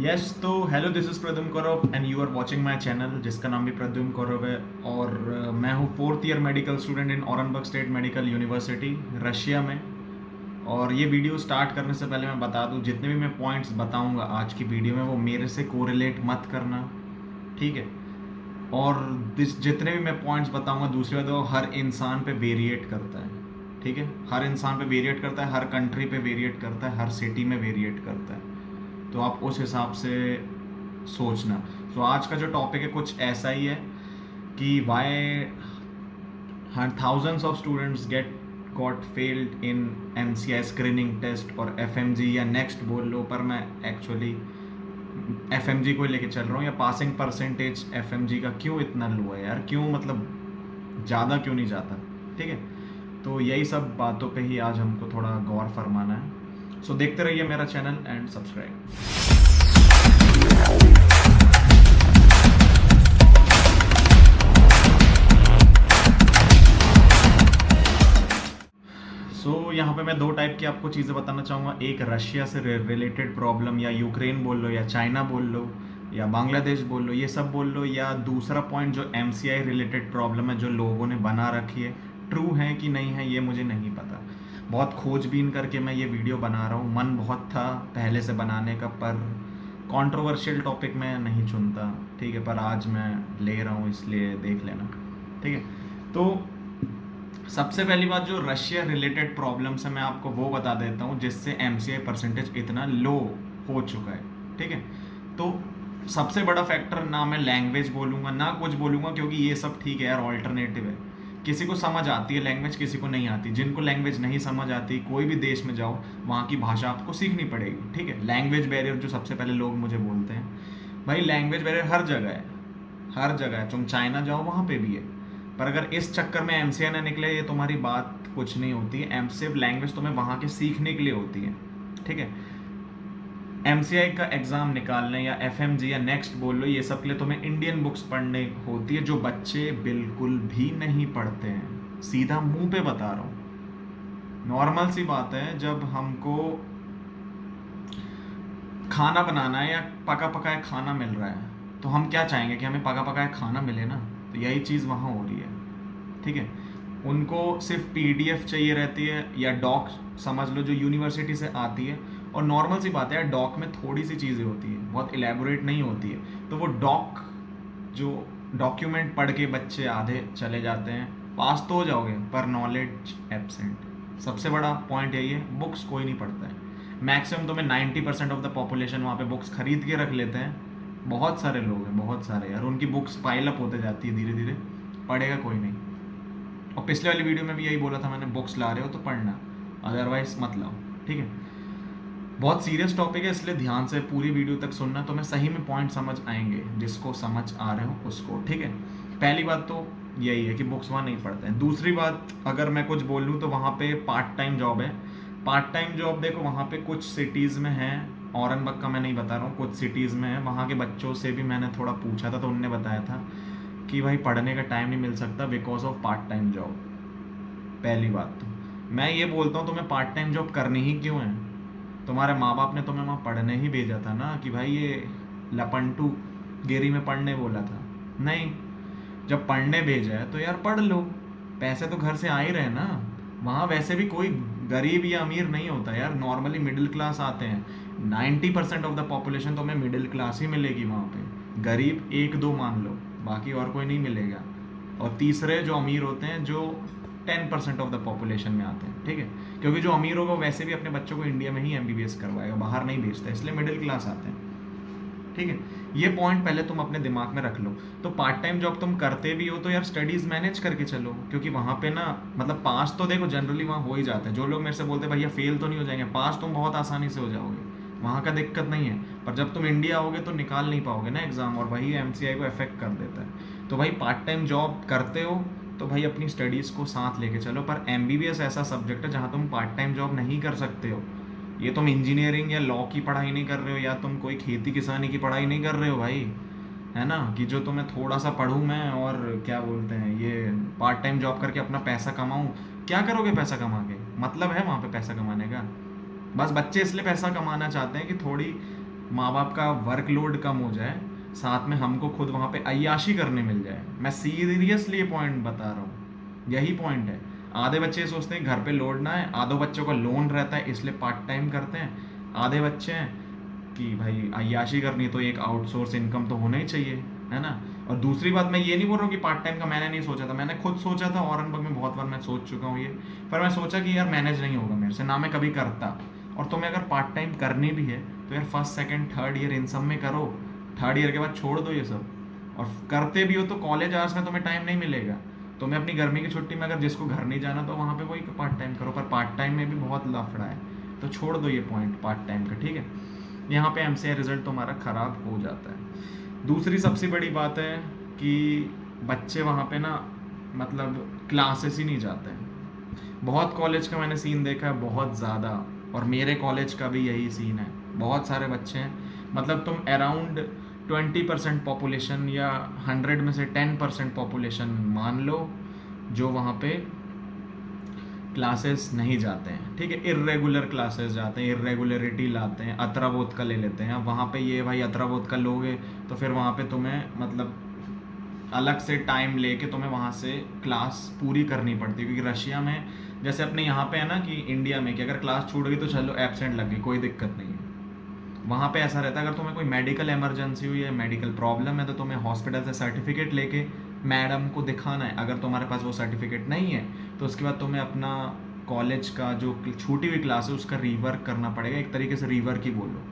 Yes तो hello, this is Pradyum Kaurav and you are watching my channel जिसका नाम भी प्रद्युम कौरव है। और मैं हूँ fourth year medical student in Aurangabad state medical university Russia में। और ये वीडियो स्टार्ट करने से पहले मैं बता दूँ, जितने भी मैं पॉइंट्स बताऊँगा आज की वीडियो में वो मेरे से कोरिलेट मत करना, ठीक है। और जितने भी मैं पॉइंट्स बताऊँगा, दूसरी बात वो हर इंसान पे वेरिएट करता है, ठीक है। हर इंसान पे वेरिएट करता है, हर कंट्री पे वेरिएट करता है, हर सिटी में वेरिएट करता है। तो आप उस हिसाब से सोचना। तो आज का जो टॉपिक है कुछ ऐसा ही है कि why thousands of students get got failed in MCI screening test और एफएमजी या नेक्स्ट बोल लो, पर मैं एक्चुअली एफएमजी को ही लेके चल रहा हूँ। या पासिंग परसेंटेज एफएमजी का क्यों इतना लो है यार, क्यों मतलब ज़्यादा क्यों नहीं जाता, ठीक है। तो यही सब बातों पे ही आज हमको थोड़ा गौर फरमाना है। सो देखते रहिए मेरा चैनल एंड सब्सक्राइब। यहाँ पे मैं दो टाइप की आपको चीज़ें बताना चाहूँगा। एक रशिया से रिलेटेड प्रॉब्लम, या यूक्रेन बोल लो, या चाइना बोल लो, या बांग्लादेश बोल लो, ये सब बोल लो। या दूसरा पॉइंट जो एमसीआई रिलेटेड प्रॉब्लम है जो लोगों ने बना रखी है, ट्रू है कि नहीं है ये मुझे नहीं पता। बहुत खोजबीन करके मैं ये वीडियो बना रहा हूँ, मन बहुत था पहले से बनाने का, पर कंट्रोवर्शियल टॉपिक मैं नहीं चुनता, ठीक है। पर आज मैं ले रहा हूँ, इसलिए देख लेना, ठीक है। तो सबसे पहली बात, जो रशिया रिलेटेड प्रॉब्लम्स है मैं आपको वो बता देता हूँ जिससे एमसीआई परसेंटेज इतना लो हो चुका है, ठीक है। तो सबसे बड़ा फैक्टर, ना मैं लैंग्वेज बोलूँगा ना कुछ बोलूँगा, क्योंकि ये सब ठीक है यार, ऑल्टरनेटिव है। किसी को समझ आती है लैंग्वेज, किसी को नहीं आती। जिनको लैंग्वेज नहीं समझ आती, कोई भी देश में जाओ वहाँ की भाषा आपको सीखनी पड़ेगी, ठीक है। लैंग्वेज बैरियर जो सबसे पहले लोग मुझे बोलते हैं, भाई लैंग्वेज बैरियर हर जगह है, हर जगह है। तुम चाइना जाओ वहाँ पे भी है। पर अगर इस चक्कर में एमसीआई ना निकले, ये तुम्हारी बात कुछ नहीं होती है। सिर्फ लैंग्वेज तुम्हें वहाँ के सीखने के लिए होती है, ठीक है। एमसीआई का एग्जाम निकालने या एफएमजी या नेक्स्ट बोल लो, ये सब के लिए तुम्हें इंडियन बुक्स पढ़ने होती है, जो बच्चे बिल्कुल भी नहीं पढ़ते हैं। सीधा मुंह पे बता रहा हूँ, नॉर्मल सी बात है। जब हमको खाना बनाना है या पका पकाया खाना मिल रहा है, तो हम क्या चाहेंगे कि हमें पका पकाया खाना मिले ना। तो यही चीज़ वहाँ हो रही है, ठीक है। उनको सिर्फ पीडीएफ चाहिए रहती है, या डॉक समझ लो जो यूनिवर्सिटी से आती है। और नॉर्मल सी बात है, डॉक में थोड़ी सी चीज़ें होती है, बहुत इलेबोरेट नहीं होती है। तो वो डॉक जो डॉक्यूमेंट पढ़ के बच्चे आधे चले जाते हैं। पास तो हो जाओगे पर नॉलेज एब्सेंट। सबसे बड़ा पॉइंट यही है, बुक्स कोई नहीं पढ़ता है। मैक्सिमम तुम्हें 90% ऑफ द पॉपुलेशन वहाँ पे बुक्स खरीद के रख लेते हैं। बहुत सारे लोग हैं, बहुत सारे यार, उनकी बुक्स पाइल अप होते जाती है धीरे धीरे, पढ़ेगा कोई नहीं। और पिछले वाली वीडियो में भी यही बोला था मैंने, बुक्स ला रहे हो तो पढ़ना, अदरवाइज मत लाओ, ठीक है। बहुत सीरियस टॉपिक है, इसलिए ध्यान से पूरी वीडियो तक सुनना, तो मैं सही में पॉइंट समझ आएंगे, जिसको समझ आ रहे हो उसको, ठीक है। पहली बात तो यही है कि बुक्स वहाँ नहीं पढ़ते हैं। दूसरी बात, अगर मैं कुछ बोल लूँ तो वहाँ पे पार्ट टाइम जॉब है। पार्ट टाइम जॉब देखो वहाँ पे कुछ सिटीज़ में है, औरंगाबाद का मैं नहीं बता रहा हूँ, कुछ सिटीज़ में है। वहाँ के बच्चों से भी मैंने थोड़ा पूछा था, तो उनने बताया था कि भाई पढ़ने का टाइम नहीं मिल सकता because of part time job. पहली बात तो मैं ये बोलता हूँ, तुम्हें पार्ट टाइम जॉब करनी ही क्यों है? तुम्हारे माँ बाप ने तुम्हें वहाँ पढ़ने ही भेजा था ना, कि भाई ये लपंटू गिरी में पढ़ने बोला था? नहीं, जब पढ़ने भेजा है तो यार पढ़ लो। पैसे तो घर से आ ही रहे ना। वहाँ वैसे भी कोई गरीब या अमीर नहीं होता यार, नॉर्मली मिडिल क्लास आते हैं। 90% ऑफ द पॉपुलेशन तो हमें मिडिल क्लास ही मिलेगी वहाँ पे। गरीब एक दो मान लो, बाकी और कोई नहीं मिलेगा। और तीसरे जो अमीर होते हैं, जो 10% ऑफ द पॉपुलेशन में आते हैं, ठीक है। क्योंकि जो अमीर होगा वैसे भी अपने बच्चों को इंडिया में ही एमबीबीएस करवाएगा, बाहर नहीं भेजता, इसलिए मिडिल क्लास आते हैं, ठीक है। ये पॉइंट पहले तुम अपने दिमाग में रख लो। तो पार्ट टाइम जॉब तुम करते भी हो तो यार स्टडीज मैनेज करके चलो, क्योंकि वहाँ पे ना मतलब पास तो देखो जनरली वहाँ हो ही जाता है। जो लोग मेरे से बोलते हैं भैया फेल तो नहीं हो जाएंगे, पास तुम बहुत आसानी से हो जाओगे, वहाँ का दिक्कत नहीं है। पर जब तुम इंडिया आओगे तो निकाल नहीं पाओगे ना एग्जाम, और वही एमसीआई को अफेक्ट कर देता है। तो भाई पार्ट टाइम जॉब करते हो तो भाई अपनी स्टडीज़ को साथ लेके चलो। पर एमबीबीएस ऐसा सब्जेक्ट है जहाँ तुम पार्ट टाइम जॉब नहीं कर सकते हो। ये तुम इंजीनियरिंग या लॉ की पढ़ाई नहीं कर रहे हो, या तुम कोई खेती किसानी की पढ़ाई नहीं कर रहे हो भाई, है ना। कि जो तुम्हें थोड़ा सा पढ़ूँ मैं और क्या बोलते हैं ये पार्ट टाइम जॉब करके अपना पैसा कमाऊँ। क्या करोगे पैसा कमा के? मतलब है वहाँ पे पैसा कमाने का? बस बच्चे इसलिए पैसा कमाना चाहते हैं कि थोड़ी माँ बाप का वर्कलोड कम हो जाए, साथ में हमको खुद वहाँ पे अय्याशी करने मिल जाए। मैं सीरियसली ये पॉइंट बता रहा हूँ, यही पॉइंट है। आधे बच्चे सोचते हैं घर पे लोड ना है, आधों बच्चों का लोन रहता है इसलिए पार्ट टाइम करते हैं। आधे बच्चे हैं कि भाई अय्याशी करनी तो एक आउटसोर्स इनकम तो होना ही चाहिए, है ना। और दूसरी बात, मैं ये नहीं बोल रहा हूँ कि पार्ट टाइम का मैंने नहीं सोचा था, मैंने खुद सोचा था, औरंगाबाद में बहुत बार मैं सोच चुका हूँ ये। पर मैं सोचा कि यार मैनेज नहीं होगा मेरे से, ना मैं कभी करता। और तुम्हें अगर पार्ट टाइम करनी भी है तो यार first second third year in सब में करो, थर्ड ईयर के बाद छोड़ दो ये सब। और करते भी हो तो कॉलेज आवर्स में तुम्हें टाइम नहीं मिलेगा। तुम्हें अपनी गर्मी की छुट्टी में अगर जिसको घर नहीं जाना तो वहाँ पे वही पार्ट टाइम करो, पर पार्ट टाइम में भी बहुत लफड़ा है। तो छोड़ दो ये पॉइंट पार्ट टाइम का, ठीक है। यहाँ पे एमसीए रिजल्ट तुम्हारा ख़राब हो जाता है। दूसरी सबसे बड़ी बात है कि बच्चे वहाँ पे ना मतलब क्लासेस ही नहीं जाते हैं। बहुत कॉलेज का मैंने सीन देखा है, बहुत ज़्यादा। और मेरे कॉलेज का भी यही सीन है, बहुत सारे बच्चे हैं, मतलब तुम अराउंड 20% पॉपुलेशन या 100 में से 10% पॉपुलेशन मान लो जो वहाँ पे क्लासेस नहीं जाते हैं, ठीक है। इर्रेगुलर क्लासेस जाते हैं, इर्रेगुलरिटी लाते हैं, अत्राबोध का ले लेते हैं। अब वहाँ पे ये भाई अत्राबोध का लोगे तो फिर वहाँ पे तुम्हें मतलब अलग से टाइम लेके तुम्हें वहाँ से क्लास पूरी करनी पड़ती है। क्योंकि रशिया में जैसे अपने यहाँ पे है ना कि इंडिया में कि अगर क्लास छूट गई तो चलो एब्सेंट लग गई, कोई दिक्कत नहीं है। वहाँ पे ऐसा रहता है अगर तुम्हें कोई मेडिकल इमरजेंसी हुई है, मेडिकल प्रॉब्लम है, तो तुम्हें हॉस्पिटल से सर्टिफिकेट लेके मैडम को दिखाना है। अगर तुम्हारे पास वो सर्टिफिकेट नहीं है तो उसके बाद तुम्हें अपना कॉलेज का जो छूटी हुई क्लास है उसका रीवर्क करना पड़ेगा। एक तरीके से रीवर्क ही बोलो,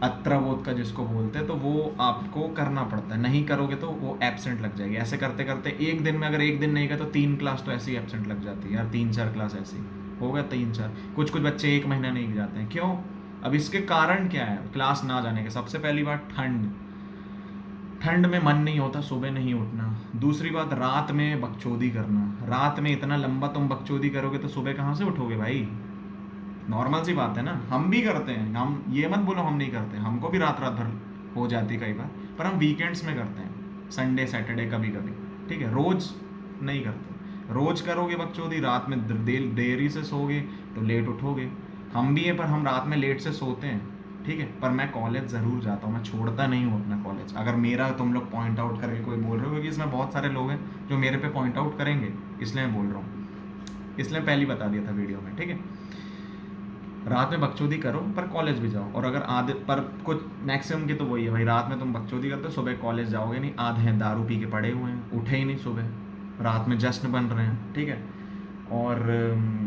अत्रबोध का जिसको बोलते हैं, तो वो आपको करना पड़ता है। नहीं करोगे तो वो एब्सेंट लग जाएगी। ऐसे करते करते एक दिन में अगर एक दिन नहीं गया तो 3 क्लास तो ऐसी एब्सेंट लग जाती है यार, 3-4 क्लास ऐसी हो गया, 3-4। कुछ कुछ बच्चे 1 महीना नहीं जाते हैं, क्यों? अब इसके कारण क्या है क्लास ना जाने के? सबसे पहली बात ठंड, ठंड में मन नहीं होता सुबह नहीं उठना। दूसरी बात रात में बकचोदी करना, रात में इतना लंबा तुम बकचोदी करोगे तो सुबह कहाँ से उठोगे भाई? नॉर्मल सी बात है ना, हम भी करते हैं, हम ये मत बोलो हम नहीं करते, हमको भी रात रात भर हो जाती है कई बार। पर हम वीकेंड्स में करते हैं, संडे सैटरडे कभी कभी, ठीक है। रोज नहीं करते। रोज करोगे बकचोदी, रात में देरी से सोओगे तो लेट उठोगे। हम भी हैं पर हम रात में लेट से सोते हैं, ठीक है। पर मैं कॉलेज ज़रूर जाता हूँ, मैं छोड़ता नहीं हूँ अपना कॉलेज। अगर मेरा तुम लोग पॉइंट आउट करके कोई बोल रहे हो, क्योंकि इसमें बहुत सारे लोग हैं जो मेरे पे पॉइंट आउट करेंगे, इसलिए मैं बोल रहा हूँ, इसलिए पहले ही बता दिया था वीडियो में, ठीक है। रात में बकचोदी करो पर कॉलेज भी जाओ। और अगर आधे पर कुछ मैक्सिमम की तो वही है भाई, रात में तुम बकचोदी करते हो, सुबह कॉलेज जाओगे नहीं। आधे हैं दारू पी के पड़े हुए हैं, उठे ही नहीं सुबह, रात में जश्न बन रहे हैं, ठीक है। और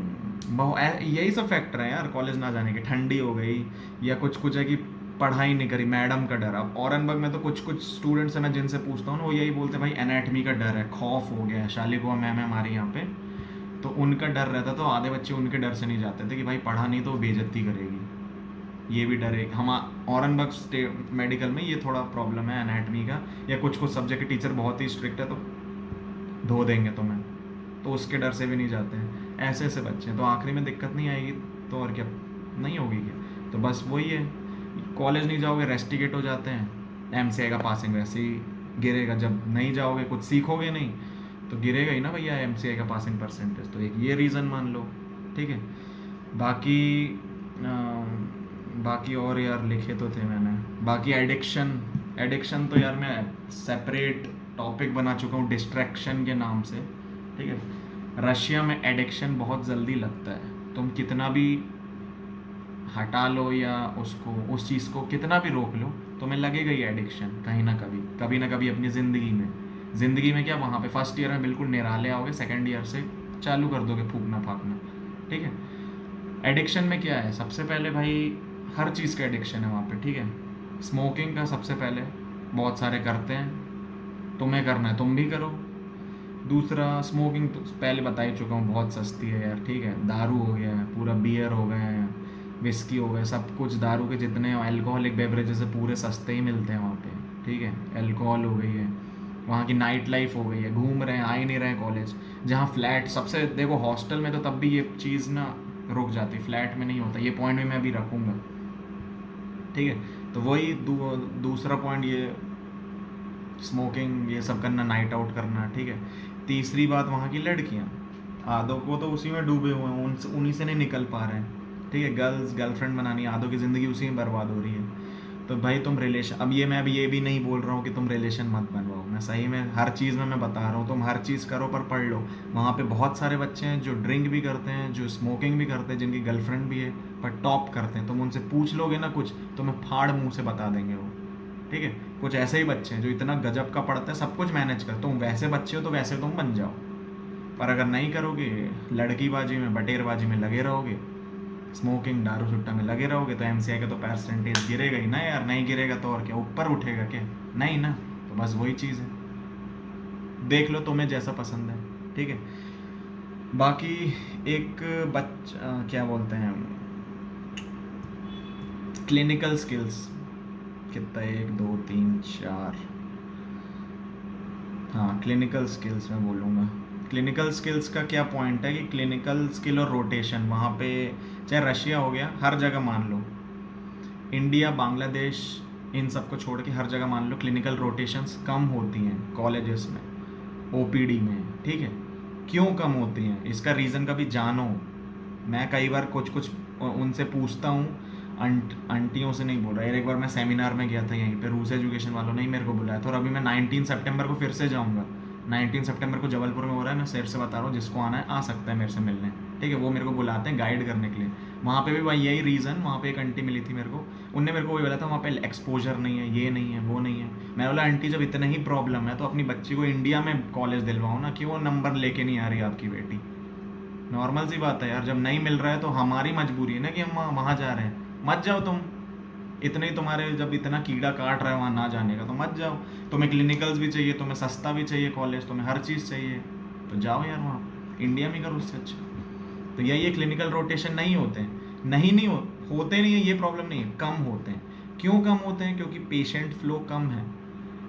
यही सब फैक्टर हैं यार कॉलेज ना जाने के। ठंडी हो गई या कुछ कुछ है कि पढ़ाई नहीं करी, मैडम का डर। अब औरंगाबाद में तो कुछ कुछ स्टूडेंट्स हैं, मैं जिनसे पूछता हूँ ना, वो यही बोलते हैं भाई एनाटमी का डर है, खौफ हो गया है। शालिगोआ मैम है हमारे यहाँ पे, तो उनका डर रहता, तो आधे बच्चे उनके डर से नहीं जाते थे कि भाई पढ़ा नहीं तो बेइज्जती करेगी। ये भी डर है। हम औरंगाबाद स्टेट मेडिकल में ये थोड़ा प्रॉब्लम है एनाटमी का, या कुछ कुछ सब्जेक्ट के टीचर बहुत ही स्ट्रिक्ट है तो धो देंगे तुम्हें, तो उसके डर से भी नहीं जाते हैं। ऐसे ऐसे बच्चे हैं, तो आखिरी में दिक्कत नहीं आएगी तो और क्या, नहीं होगी क्या? तो बस वही है, कॉलेज नहीं जाओगे रेस्टिकेट हो जाते हैं। एमसीआई का पासिंग वैसे ही गिरेगा, जब नहीं जाओगे कुछ सीखोगे नहीं तो गिरेगा ही ना भैया एमसीआई का पासिंग परसेंटेज। तो एक ये रीज़न मान लो, ठीक है। बाकी बाकी और यार लिखे तो थे मैंने। बाकी एडिक्शन, एडिक्शन तो यार मैं सेपरेट टॉपिक बना चुका हूँ डिस्ट्रैक्शन के नाम से, ठीक है। रशिया में एडिक्शन बहुत जल्दी लगता है, तुम कितना भी हटा लो या उसको उस चीज़ को कितना भी रोक लो, तुम्हें लगेगा ही एडिक्शन कभी ना कभी अपनी ज़िंदगी में क्या, वहाँ पे फर्स्ट ईयर में बिल्कुल निराले आओगे, सेकेंड ईयर से चालू कर दोगे फूकना फाकना, ठीक है। एडिक्शन में क्या है, सबसे पहले भाई हर चीज़ का एडिक्शन है वहाँ पे, ठीक है। स्मोकिंग का सबसे पहले बहुत सारे करते हैं, तुम्हें करना है तुम भी करो। दूसरा स्मोकिंग तो पहले बता ही चुका हूँ बहुत सस्ती है यार, ठीक है। दारू हो गया है, पूरा बियर हो गए हैं, विस्की हो गए, सब कुछ दारू के जितने अल्कोहलिक बेवरेजेस है पूरे सस्ते ही मिलते हैं वहाँ पे, ठीक है। अल्कोहल हो गई है, वहाँ की नाइट लाइफ हो गई है, घूम रहे हैं, आ ही नहीं रहे हैं कॉलेज। जहाँ फ्लैट सबसे देखो, हॉस्टल में तो तब भी ये चीज़ ना रुक जाती, फ्लैट में नहीं होता। ये पॉइंट भी मैं अभी रखूँगा, ठीक है। तो वही दूसरा पॉइंट ये स्मोकिंग ये सब करना, नाइट आउट करना, ठीक है। तीसरी बात वहाँ की लड़कियाँ, आधों को तो उसी में डूबे हुए हैं, उन्हीं से नहीं निकल पा रहे हैं, ठीक है। गर्लफ्रेंड बनानी, आधों की ज़िंदगी उसी में बर्बाद हो रही है। तो भाई तुम रिलेशन, अब ये मैं अभी ये भी नहीं बोल रहा हूँ कि तुम रिलेशन मत बनवाओ, मैं सही में हर चीज़ में मैं बता रहा हूँ तुम हर चीज़ करो पर पढ़ लो। वहाँ पे बहुत सारे बच्चे हैं जो ड्रिंक भी करते हैं, जो स्मोकिंग भी करते हैं, जिनकी गर्लफ्रेंड भी है, पर टॉप करते हैं। तुम उनसे पूछ लोगे ना कुछ, तुम्हें फाड़ मुंह से बता देंगे वो। ठीक है, कुछ ऐसे ही बच्चे हैं जो इतना गजब का पढ़ते हैं, सब कुछ मैनेज कर, तुम वैसे बच्चे हो तो वैसे तुम बन जाओ। पर अगर नहीं करोगे, लड़कीबाजी में बटेरबाजी में लगे रहोगे, स्मोकिंग दारू सुट्टा में लगे रहोगे, तो एमसीआई का तो परसेंटेज गिरेगा ही ना यार। नहीं गिरेगा तो और क्या, ऊपर उठेगा क्या? नहीं ना। तो बस वही चीज़ है, देख लो तुम्हें जैसा पसंद है। ठीक है, बाकी एक बच्चा क्या बोलते हैं, क्लिनिकल स्किल्स कितना, 1 2 3 4, हाँ क्लिनिकल स्किल्स मैं बोलूँगा। क्लिनिकल स्किल्स का क्या पॉइंट है कि क्लिनिकल स्किल और रोटेशन वहाँ पे, चाहे रशिया हो गया, हर जगह मान लो, इंडिया बांग्लादेश इन सबको छोड़ के हर जगह मान लो क्लिनिकल रोटेशंस कम होती हैं कॉलेजेस में, ओपीडी में। ठीक है, क्यों कम होती हैं, इसका रीज़न का भी जानो। मैं कई बार कुछ कुछ उनसे पूछता हूँ, आंटियों से नहीं बोल रहा यार। एक बार मैं सेमिनार में गया था यहीं पे, रूस एजुकेशन वालों ने ही मेरे को बुलाया था, और अभी मैं 19 सितंबर को फिर से जाऊँगा। 19 सितंबर को जबलपुर में हो रहा है, मैं सिर से बता रहा हूँ, जिसको आना है आ सकता है मेरे से मिलने। ठीक है, वो मेरे को बुलाते हैं गाइड करने के लिए। वहाँ पे भी भाई यही रीज़न, वहाँ पे एक आंटी मिली थी मेरे को, उनने मेरे को वही बोला था, वहाँ पे एक्सपोजर नहीं है, ये नहीं है, वो नहीं है। मैं बोला आंटी जब इतना ही प्रॉब्लम है तो अपनी बच्ची को इंडिया में कॉलेज दिलवाओ ना, क्यों नंबर लेके नहीं आ रही आपकी बेटी? नॉर्मल सी बात है यार, जब नहीं मिल रहा है तो हमारी मजबूरी है ना कि हम वहाँ जा रहे हैं। मत जाओ तुम, इतने ही तुम्हारे जब इतना कीड़ा काट रहा है वहाँ ना जाने का, तो मत जाओ। तुम्हें क्लिनिकल्स भी चाहिए, तुम्हें सस्ता भी चाहिए कॉलेज, तुम्हें हर चीज़ चाहिए, तो जाओ यार वहाँ, इंडिया में करो उससे अच्छा। तो यही है, क्लिनिकल रोटेशन नहीं होते हैं, नहीं होते नहीं है, ये प्रॉब्लम नहीं है, कम होते हैं। क्यों कम होते हैं? क्योंकि पेशेंट फ्लो कम है।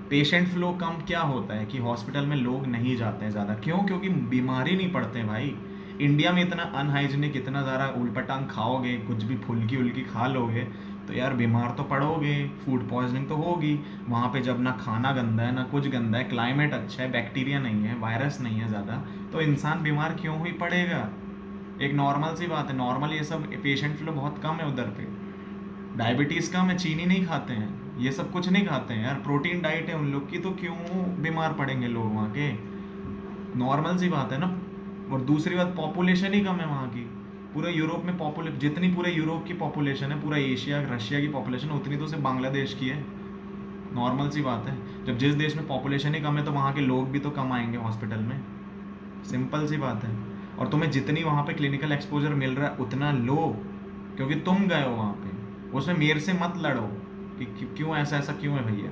पेशेंट फ्लो कम क्या होता है कि हॉस्पिटल में लोग नहीं जाते हैं ज़्यादा, क्यों? क्योंकि बीमारी नहीं पड़ते हैं भाई। इंडिया में इतना अनहाइजीनिक, इतना ज़्यादा उल्पटांग खाओगे, कुछ भी फुल्की उल्की खा लोगे तो यार बीमार तो पड़ोगे, फूड पॉइजनिंग तो होगी। वहाँ पे जब ना खाना गंदा है ना कुछ गंदा है, क्लाइमेट अच्छा है, बैक्टीरिया नहीं है, वायरस नहीं है ज़्यादा, तो इंसान बीमार क्यों ही पड़ेगा? एक नॉर्मल सी बात है, नॉर्मल ये सब पेशेंट फ्लो बहुत कम है उधर पे। डायबिटीज़ कम है, चीनी नहीं खाते हैं, ये सब कुछ नहीं खाते हैं यार, प्रोटीन डाइट है उन लोग की, तो क्यों बीमार पड़ेंगे लोग वहाँ के? नॉर्मल सी बात है ना। और दूसरी बात, पॉपुलेशन ही कम है वहाँ की। पूरे यूरोप में पॉपुलेशन जितनी पूरे यूरोप की पॉपुलेशन है, पूरा एशिया रशिया की पॉपुलेशन उतनी तो सिर्फ बांग्लादेश की है। नॉर्मल सी बात है, जब जिस देश में पॉपुलेशन ही कम है तो वहाँ के लोग भी तो कम आएंगे हॉस्पिटल में, सिंपल सी बात है। और तुम्हें जितनी वहाँ पे क्लिनिकल एक्सपोजर मिल रहा है उतना लो, क्योंकि तुम गए हो वहाँ पे। उसमें मेरे से मत लड़ो कि क्यों ऐसा ऐसा क्यों है भैया,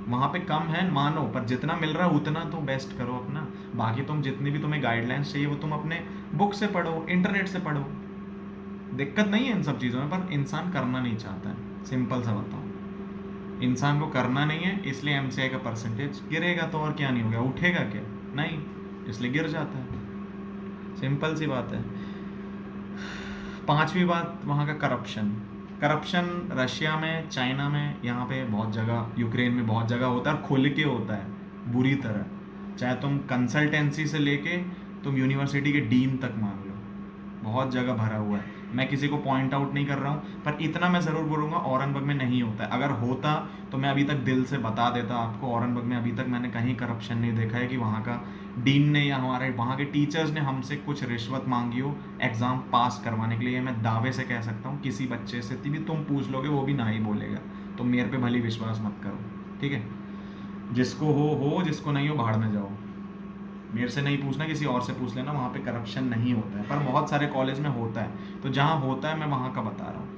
वहाँ पे कम है मानो, पर जितना मिल रहा है उतना तो बेस्ट करो अपना। बाकी तुम जितनी भी तुम्हें गाइडलाइंस चाहिए वो तुम अपने बुक से पढ़ो, इंटरनेट से पढ़ो, दिक्कत नहीं है इन सब चीज़ों में। पर इंसान करना नहीं चाहता है, सिंपल सा बताऊँ, इंसान को करना नहीं है, इसलिए एमसीआई का परसेंटेज गिरेगा। तो और क्या नहीं हो गया, उठेगा क्या? नहीं, इसलिए गिर जाता है, सिंपल सी बात है। पांचवी बात, वहाँ का करप्शन। करप्शन रशिया में, चाइना में, यहाँ पे बहुत जगह, यूक्रेन में बहुत जगह होता है, और खुल के होता है बुरी तरह। चाहे तुम कंसल्टेंसी से लेके तुम यूनिवर्सिटी के डीन तक मान लो, बहुत जगह भरा हुआ है। मैं किसी को पॉइंट आउट नहीं कर रहा हूँ, पर इतना मैं ज़रूर बोलूँगा, औरंगबाग में नहीं होता है। अगर होता तो मैं अभी तक दिल से बता देता आपको, औरंगबाग में अभी तक मैंने कहीं करप्शन नहीं देखा है कि वहाँ का डीन ने या हमारे वहाँ के टीचर्स ने हमसे कुछ रिश्वत मांगी हो एग्ज़ाम पास करवाने के लिए। ये मैं दावे से कह सकता हूँ, किसी बच्चे से भी तुम पूछ लोगे वो भी ना ही बोलेगा। तो मेरे पे भली विश्वास मत करो, ठीक है? जिसको हो, जिसको नहीं हो भाड़ में जाओ। मेरे से नहीं पूछना, किसी और से पूछ लेना, वहाँ पे करप्शन नहीं होता है, पर बहुत सारे कॉलेज में होता है। तो जहाँ होता है मैं वहाँ का बता रहा हूँ,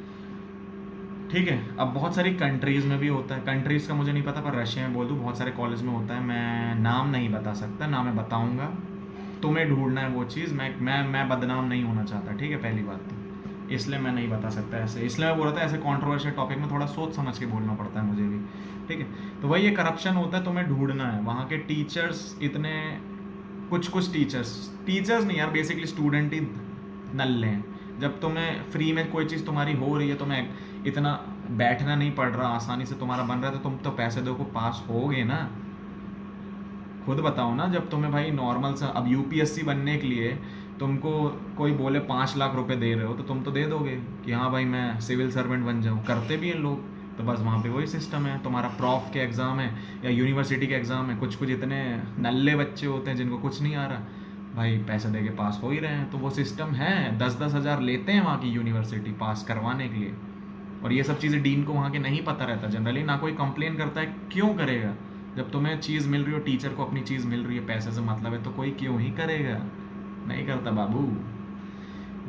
ठीक है? अब बहुत सारी कंट्रीज़ में भी होता है, कंट्रीज़ का मुझे नहीं पता, पर रशिया में बोल दूँ बहुत सारे कॉलेज में होता है। मैं नाम नहीं बता सकता, ना मैं बताऊँगा, तुम्हें ढूंढना है वो चीज़। मैं बदनाम नहीं होना चाहता, ठीक है? पहली बात तो इसलिए मैं नहीं बता सकता ऐसे, इसलिए मैं बोल रहा था ऐसे कंट्रोवर्शियल टॉपिक में थोड़ा सोच समझ के बोलना पड़ता है मुझे भी, ठीक है? तो वही ये करप्शन होता है, तुम्हें ढूंढना है। वहाँ के टीचर्स इतने, कुछ टीचर्स नहीं यार, बेसिकली स्टूडेंट ही नल्ले हैं। जब तुम्हें फ्री में कोई चीज़ तुम्हारी हो रही है, तुम्हें इतना बैठना नहीं पड़ रहा, आसानी से तुम्हारा बन रहा है, तो तुम तो पैसे दो को पास होगे ना। खुद बताओ ना, जब तुम्हें भाई नॉर्मल सा, अब यूपीएससी बनने के लिए तुमको कोई बोले 5 लाख रुपए दे रहे हो, तो तुम तो दे दोगे कि हाँ भाई मैं सिविल सर्वेंट बन जाऊँ। करते भी हैं लोग, तो बस वहाँ पे वही सिस्टम है, तुम्हारा प्रॉफ के एग्ज़ाम है या यूनिवर्सिटी के एग्ज़ाम है, कुछ कुछ इतने नल्ले बच्चे होते हैं जिनको कुछ नहीं आ रहा, भाई पैसे दे के पास हो ही रहे हैं। तो वो सिस्टम है, 10-10 हज़ार लेते हैं वहाँ की यूनिवर्सिटी पास करवाने के लिए। और ये सब चीज़ें डीन को वहाँ के नहीं पता रहता जनरली, ना कोई कंप्लेन करता है। क्यों करेगा? जब तुम्हें चीज़ मिल रही हो, टीचर को अपनी चीज़ मिल रही है, पैसे से मतलब है, तो कोई क्यों ही करेगा? नहीं करता बाबू,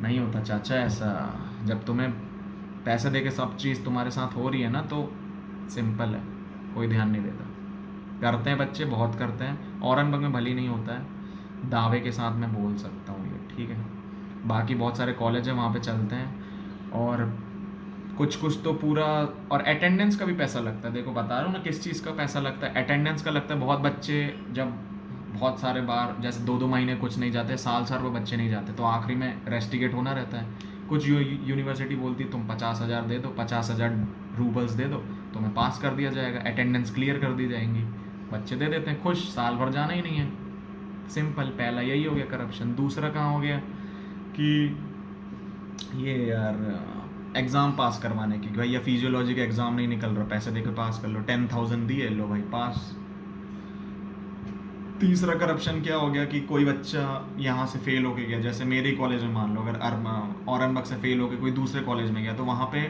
नहीं होता चाचा ऐसा। जब तुम्हें पैसे दे के सब चीज़ तुम्हारे साथ हो रही है ना, तो सिंपल है, कोई ध्यान नहीं देता। करते हैं बच्चे, बहुत करते हैं। औरंगबाग में भली नहीं होता है, दावे के साथ मैं बोल सकता हूँ ये, ठीक है। बाकी बहुत सारे कॉलेज हैं वहाँ पे चलते हैं, और कुछ कुछ तो पूरा, और अटेंडेंस का भी पैसा लगता है। देखो बता रहा हूँ ना किस चीज़ का पैसा लगता है, अटेंडेंस का लगता है। बहुत बच्चे जब बहुत सारे बार, जैसे 2-2 महीने कुछ नहीं जाते, साल साल वो बच्चे नहीं जाते, तो आखिरी में रेस्टिकेट होना रहता है। कुछ यूनिवर्सिटी बोलती है तुम 50,000 दे दो, 50,000 रूबल्स दे दो, तुम्हें पास कर दिया जाएगा, अटेंडेंस क्लियर कर दी जाएंगी। बच्चे दे देते हैं, खुश, साल भर जाना ही नहीं है। सिंपल, पहला यही हो गया करप्शन। दूसरा कहाँ हो गया कि ये यार एग्ज़ाम पास करवाने की, भैया फिजियोलॉजी का एग्ज़ाम नहीं निकल रहा, पैसे देकर पास कर लो, 10,000 दिए, लो भाई पास। तीसरा करप्शन क्या हो गया कि कोई बच्चा यहाँ से फेल होके गया, जैसे मेरे कॉलेज में मान लो, अगर औरंगबाग से फेल होके कोई दूसरे कॉलेज में गया, तो वहाँ पे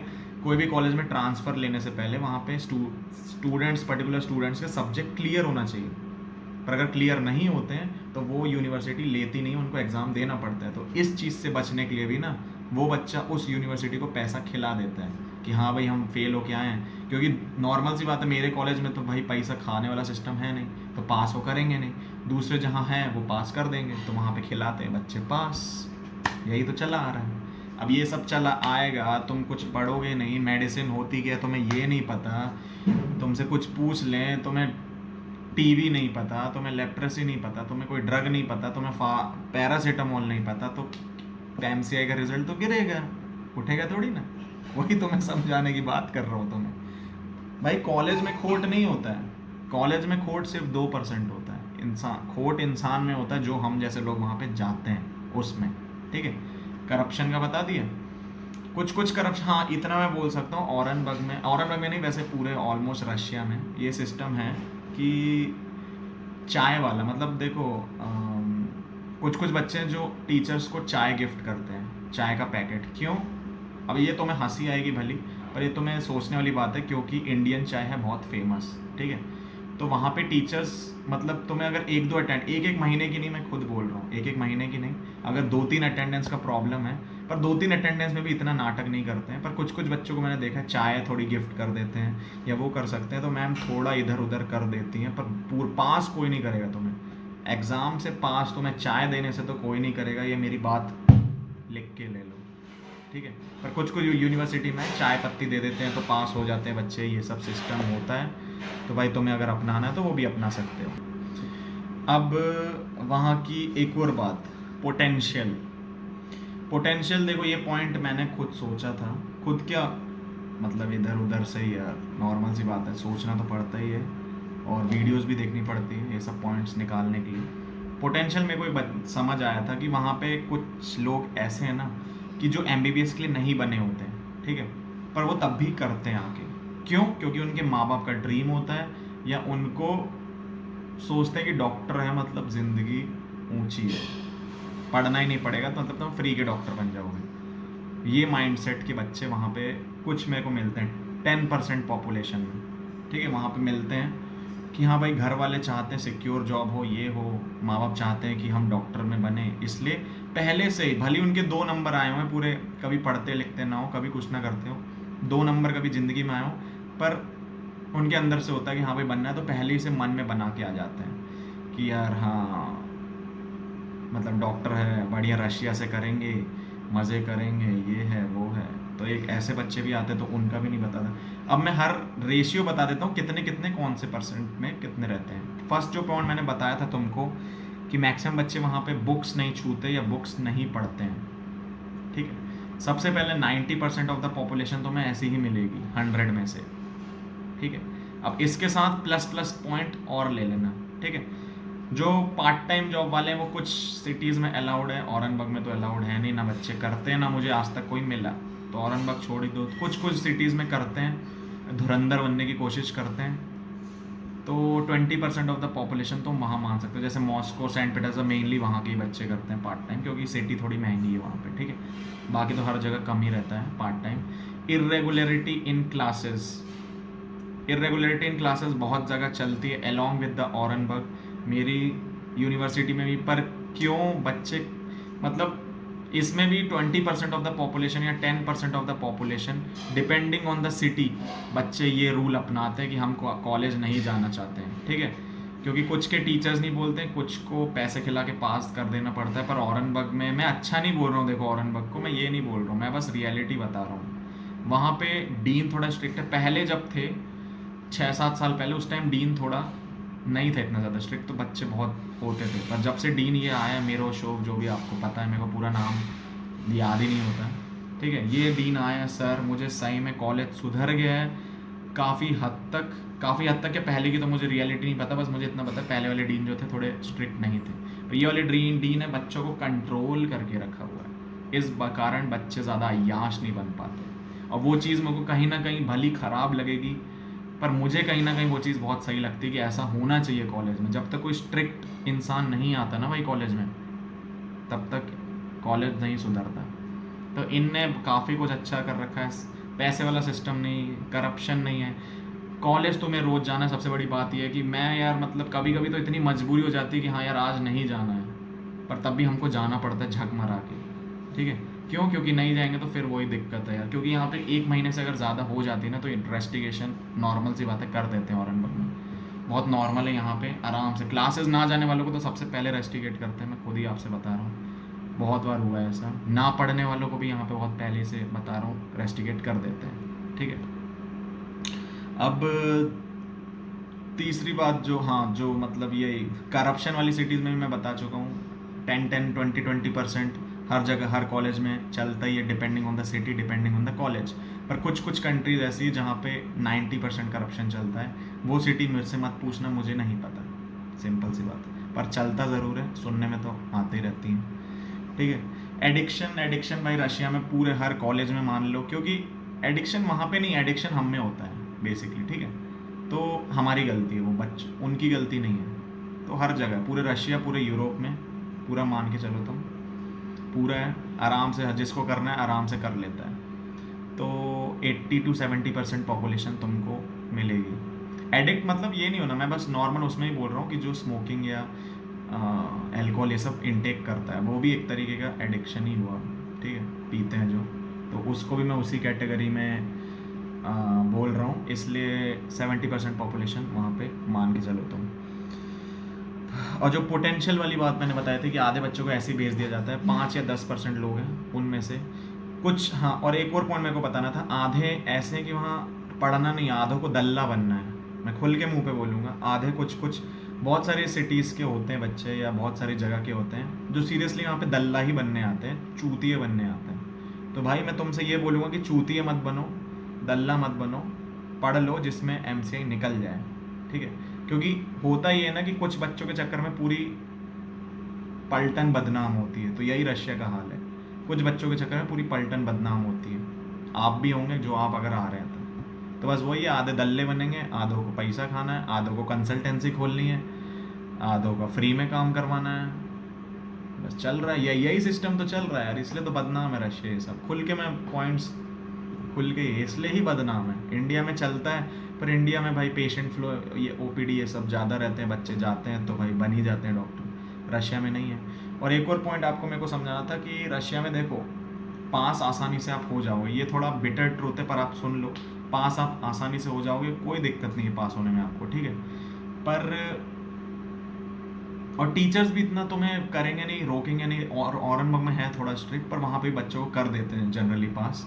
कोई भी कॉलेज में ट्रांसफ़र लेने से पहले वहाँ पे स्टूडेंट्स, पर्टिकुलर स्टूडेंट्स के सब्जेक्ट क्लियर होना चाहिए। पर अगर क्लियर नहीं होते हैं तो वो यूनिवर्सिटी लेती नहीं, उनको एग्ज़ाम देना पड़ता है। तो इस चीज़ से बचने के लिए भी ना, वो बच्चा उस यूनिवर्सिटी को पैसा खिला देता है कि हाँ भाई हम फेल होके आए हैं। क्योंकि नॉर्मल सी बात है, मेरे कॉलेज में तो भाई पैसा खाने वाला सिस्टम है नहीं, तो पास वो करेंगे नहीं। दूसरे जहाँ हैं वो पास कर देंगे, तो वहाँ पे खिलाते हैं बच्चे पास। यही तो चला आ रहा है। अब ये सब चला आएगा, तुम कुछ पढ़ोगे नहीं, मेडिसिन होती क्या तुम्हें ये नहीं पता, तुमसे कुछ पूछ लें, तुम्हें टीबी नहीं पता, तुम्हें लेप्रेसी नहीं पता, तुम्हें कोई ड्रग नहीं पता, तुम्हें पैरासीटामोल नहीं पता, तो एमसीआई का रिजल्ट तो गिरेगा, उठेगा थोड़ी ना। वही तुम्हें समझाने की बात कर रहा हूँ तुम्हें। भाई कॉलेज में खोट नहीं होता है, कॉलेज में खोट सिर्फ 2% होता है। खोट इंसान में होता है, जो हम जैसे लोग वहाँ पे जाते हैं उसमें, ठीक है। करप्शन का बता दिया, कुछ कुछ करप्शन, हाँ इतना मैं बोल सकता हूँ। औरंगबाग में नहीं, वैसे पूरे ऑलमोस्ट रशिया में ये सिस्टम है कि चाय वाला, मतलब देखो कुछ कुछ बच्चे हैं जो टीचर्स को चाय गिफ्ट करते हैं, चाय का पैकेट। क्यों? अब ये तुम्हें हंसी आएगी भली, पर ये तुम्हें सोचने वाली बात है, क्योंकि इंडियन चाय है बहुत फेमस, ठीक है। तो वहाँ पे टीचर्स, मतलब तुम्हें अगर 1-2 एक महीने की नहीं, मैं खुद बोल रहा हूँ, 1-1 महीने की नहीं, अगर 2-3 अटेंडेंस का प्रॉब्लम है, पर 2-3 अटेंडेंस में भी इतना नाटक नहीं करते हैं। पर कुछ कुछ बच्चों को मैंने देखा है, चाय थोड़ी गिफ्ट कर देते हैं या वो कर सकते हैं, तो मैम थोड़ा इधर उधर कर देती हैं, पर पास कोई नहीं करेगा तुम्हें। एग्ज़ाम से पास तुम्हें चाय देने से तो कोई नहीं करेगा, ये मेरी बात लिख के ले लो, ठीक है। पर कुछ कुछ यूनिवर्सिटी में चाय पत्ती दे देते हैं तो पास हो जाते हैं बच्चे, ये सब सिस्टम होता है। तो भाई तुम्हें अगर अपनाना है तो वो भी अपना सकते हो। अब वहाँ की एक और बात, पोटेंशियल। देखो ये पॉइंट मैंने खुद सोचा था, खुद क्या मतलब इधर उधर से ही यार, नॉर्मल सी बात है, सोचना तो पड़ता ही है और वीडियोस भी देखनी पड़ती है ये सब पॉइंट्स निकालने के लिए। पोटेंशियल मेरे को समझ आया था कि वहाँ पे कुछ लोग ऐसे हैं ना कि जो एमबीबीएस के लिए नहीं बने होते हैं, ठीक है, पर वो तब भी करते हैं आके। क्यों? क्योंकि उनके माँ बाप का ड्रीम होता है, या उनको सोचते हैं कि डॉक्टर है मतलब ज़िंदगी ऊंची है, पढ़ना ही नहीं पड़ेगा तो मतलब तुम फ्री के डॉक्टर बन जाओगे। ये माइंडसेट के बच्चे वहाँ पे कुछ मेरे को मिलते हैं 10% पॉपुलेशन में, ठीक है। वहाँ पे मिलते हैं कि हाँ भाई घर वाले चाहते हैं सिक्योर जॉब हो, ये हो, माँ बाप चाहते हैं कि हम डॉक्टर में बने, इसलिए पहले से ही भले उनके 2 नंबर आए हुए पूरे, कभी पढ़ते लिखते ना हो, कभी कुछ ना करते हो, 2 नंबर कभी ज़िंदगी में आए हो, पर उनके अंदर से होता है कि हाँ भाई बनना है, तो पहले ही से मन में बना के आ जाते हैं कि यार हाँ मतलब डॉक्टर है, बढ़िया रशिया से करेंगे, मज़े करेंगे, ये है वो है। तो एक ऐसे बच्चे भी आते तो उनका भी नहीं बताता। अब मैं हर रेशियो बता देता हूँ, कितने कितने कौन से % में कितने रहते हैं। फर्स्ट जो पॉइंट मैंने बताया था तुमको कि मैक्सिमम बच्चे वहाँ पे बुक्स नहीं छूते या बुक्स नहीं पढ़ते हैं, ठीक है। सबसे पहले 90% ऑफ द पॉपुलेशन तो मैं ऐसी ही मिलेगी 100 में से, ठीक है। अब इसके साथ प्लस प्लस पॉइंट और ले लेना, ठीक है। जो पार्ट टाइम जॉब वाले हैं वो कुछ सिटीज़ में अलाउड है, औरंगबाग में तो अलाउड है नहीं, ना बच्चे करते हैं, ना मुझे आज तक कोई मिला, तो औरंगबाग छोड़ ही दो। कुछ कुछ सिटीज़ में करते हैं, धुरंधर बनने की कोशिश करते हैं, तो 20% ऑफ द पॉपुलेशन तो वहाँ मान सकते हो। जैसे मॉस्को, सेंट पीटर्सबर्ग, मेनली वहाँ के ही बच्चे करते हैं पार्ट टाइम, क्योंकि सिटी थोड़ी महंगी है वहाँ पे, ठीक है। बाकी तो हर जगह कम ही रहता है पार्ट टाइम। इरेगुलरिटी इन क्लासेस, इरेगुलरिटी इन क्लासेस बहुत जगह चलती है अलॉन्ग विद द ऑरेनबर्ग, मेरी यूनिवर्सिटी में भी। पर क्यों बच्चे, मतलब इसमें भी 20% ऑफ द पॉपुलेशन या 10% of the population depending on the city, बच्चे ये रूल अपनाते हैं कि हम कॉलेज नहीं जाना चाहते हैं, ठीक है। क्योंकि कुछ के टीचर्स नहीं बोलते हैं, कुछ को पैसे खिला के पास कर देना पड़ता है। पर ऑरेनबर्ग में, मैं अच्छा नहीं बोल रहा हूँ, देखो ऑरेनबर्ग को मैं ये नहीं बोल रहा हूँ, मैं बस रियलिटी बता रहा हूँ। वहाँ पे डीन थोड़ा स्ट्रिक्ट है। पहले जब थे 6-7 साल पहले, उस टाइम डीन थोड़ा नहीं था इतना ज़्यादा स्ट्रिक्ट, तो बच्चे बहुत होते थे। पर जब से डीन ये आया, मेरो शोव, जो भी आपको पता है, मेरे को पूरा नाम याद ही नहीं होता, ठीक है, ये डीन आया सर, मुझे सही में कॉलेज सुधर गया है काफ़ी हद तक। काफ़ी हद तक के पहले की तो मुझे रियलिटी नहीं पता, बस मुझे इतना पता है पहले वाले डीन जो थे थोड़े स्ट्रिक्ट नहीं थे। पर ये वाले डीन है बच्चों को कंट्रोल करके रखा हुआ है, इस कारण बच्चे ज़्यादा अय्याश नहीं बन पाते। और वो चीज़ मेरे को कहीं ना कहीं भली ख़राब लगेगी, पर मुझे कहीं ना कहीं वो चीज़ बहुत सही लगती है कि ऐसा होना चाहिए कॉलेज में। जब तक कोई स्ट्रिक्ट इंसान नहीं आता ना भाई कॉलेज में, तब तक कॉलेज नहीं सुधरता। तो इनने काफ़ी कुछ अच्छा कर रखा है, पैसे वाला सिस्टम नहीं, करप्शन नहीं है। कॉलेज तो मैं रोज़ जाना है, सबसे बड़ी बात यह है कि मैं यार, मतलब कभी कभी तो इतनी मजबूरी हो जाती है कि हाँ यार आज नहीं जाना है, पर तब भी हमको जाना पड़ता है झक मरा के, ठीक है। क्यों? क्योंकि नहीं जाएंगे तो फिर वही दिक्कत है यार। क्योंकि यहाँ पे 1 महीने से अगर ज़्यादा हो जाती है ना, तो इन्वेस्टिगेशन नॉर्मल सी बातें कर देते हैं औरंगाबाद में, बहुत नॉर्मल है यहाँ पे। आराम से क्लासेस ना जाने वालों को तो सबसे पहले रेस्टिगेट करते हैं, मैं खुद ही आपसे बता रहा हूँ, बहुत बार हुआ है ऐसा। ना पढ़ने वालों को भी यहाँ पे बहुत पहले से बता रहा हूँ रेस्टिगेट कर देते हैं, ठीक है। अब तीसरी बात जो, हाँ, जो मतलब ये करप्शन वाली सिटीज़ में भी मैं बता चुका हूँ, 10-10, 20-20% हर जगह हर कॉलेज में चलता ही है, depending on the city, depending on the college. पर कुछ कुछ कंट्रीज ऐसी है जहाँ पे 90% करप्शन चलता है। वो सिटी मुझसे मत पूछना, मुझे नहीं पता, सिंपल सी बात है। पर चलता ज़रूर है, सुनने में तो आती रहती हैं, ठीक है। एडिक्शन भाई रशिया में पूरे हर कॉलेज में मान लो, क्योंकि एडिक्शन वहाँ पे नहीं, एडिक्शन हम में होता है बेसिकली, ठीक है। तो हमारी गलती है वो, उनकी गलती नहीं है। तो हर जगह, पूरे रशिया, पूरे यूरोप में, पूरा मान के चलो तुम, पूरा है, आराम से जिसको करना है आराम से कर लेता है। तो 80-70% पॉपुलेशन तुमको मिलेगी। एडिक्ट मतलब ये नहीं होना, मैं बस नॉर्मल उसमें ही बोल रहा हूँ कि जो स्मोकिंग या अल्कोहल ये सब इनटेक करता है, वो भी एक तरीके का एडिक्शन ही हुआ, ठीक है, पीते हैं जो, तो उसको भी मैं उसी कैटेगरी में बोल रहा हूँ। इसलिए 70% पॉपुलेशन वहाँ पे मान के चलो तुम। और जो पोटेंशियल वाली बात मैंने बताई थी कि आधे बच्चों को ऐसे ही भेज दिया जाता है, 5 या 10% लोग हैं उनमें से कुछ। हाँ, और एक और पॉइंट मेरे को बताना था, आधे ऐसे हैं कि वहाँ पढ़ना नहीं, आधों को दल्ला बनना है। मैं खुल के मुंह पे बोलूँगा, आधे कुछ कुछ बहुत सारे सिटीज़ के होते हैं बच्चे, या बहुत सारी जगह के होते हैं जो सीरियसली वहाँ पे दल्ला ही बनने आते हैं, चूतिए बनने आते हैं। तो भाई मैं तुमसे ये बोलूँगा कि चूतिए मत बनो, दल्ला मत बनो, पढ़ लो जिसमें MCI निकल जाए, ठीक है। क्योंकि होता ही है ना कि कुछ बच्चों के चक्कर में पूरी पलटन बदनाम होती है, तो यही रशिया का हाल है। कुछ बच्चों के चक्कर में पूरी पलटन बदनाम होती है। आप भी होंगे जो आप अगर आ रहे हैं तो बस वही है, आधे दल्ले बनेंगे, आधों को पैसा खाना है, आधों को कंसल्टेंसी खोलनी है, आधों का फ्री में काम करवाना है। बस चल रहा है, यही सिस्टम तो चल रहा है यार, इसलिए तो बदनाम है रशिया। ये सब खुल के मैं पॉइंट्स खुल के इसलिए ही बदनाम है। इंडिया में चलता है, पर इंडिया में भाई पेशेंट फ्लो, ये OPD ये सब ज़्यादा रहते हैं, बच्चे जाते हैं तो भाई बन ही जाते हैं डॉक्टर। रशिया में नहीं है। और एक और पॉइंट आपको मेरे को समझाना था कि रशिया में देखो, पास आसानी से आप हो जाओगे, ये थोड़ा बिटर ट्रूथ है पर आप सुन लो, पास आप आसानी से हो जाओगे, कोई दिक्कत नहीं है पास होने में आपको, ठीक है। पर और टीचर्स भी इतना तुम्हें करेंगे नहीं, रोकेंगे नहीं। और औरंगाबाद में है थोड़ा स्ट्रिक्ट, पर वहाँ पे बच्चों को कर देते हैं जनरली पास।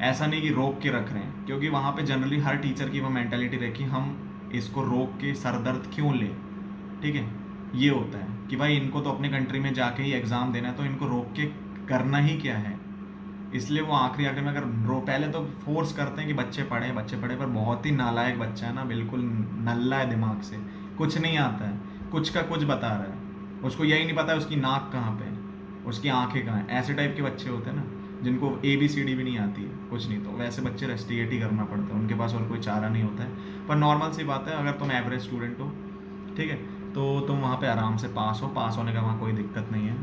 ऐसा नहीं कि रोक के रख रहे हैं, क्योंकि वहाँ पे जनरली हर टीचर की वो मेंटालिटी रखी, हम इसको रोक के सर दर्द क्यों ले, ठीक है। ये होता है कि भाई इनको तो अपने कंट्री में जाके ही एग्ज़ाम देना है, तो इनको रोक के करना ही क्या है। इसलिए वो आखिरी में अगर पहले तो फोर्स करते हैं कि बच्चे पढ़े, पर बहुत ही नालायक बच्चा है ना, बिल्कुल नल्ला है दिमाग से, कुछ नहीं आता है, कुछ का कुछ बता रहा है, उसको यही नहीं पता है उसकी नाक कहाँ पे है, उसकी आंखें कहाँ हैं। ऐसे टाइप के बच्चे होते हैं ना, जिनको ABCD भी नहीं आती है। कुछ नहीं, तो वैसे बच्चे रेस्टिगेट ही करना पड़ता है, उनके पास और कोई चारा नहीं होता है। पर नॉर्मल सी बात है, अगर तुम एवरेज स्टूडेंट हो, ठीक है, तो तुम वहाँ पे आराम से पास होने का वहाँ कोई दिक्कत नहीं है।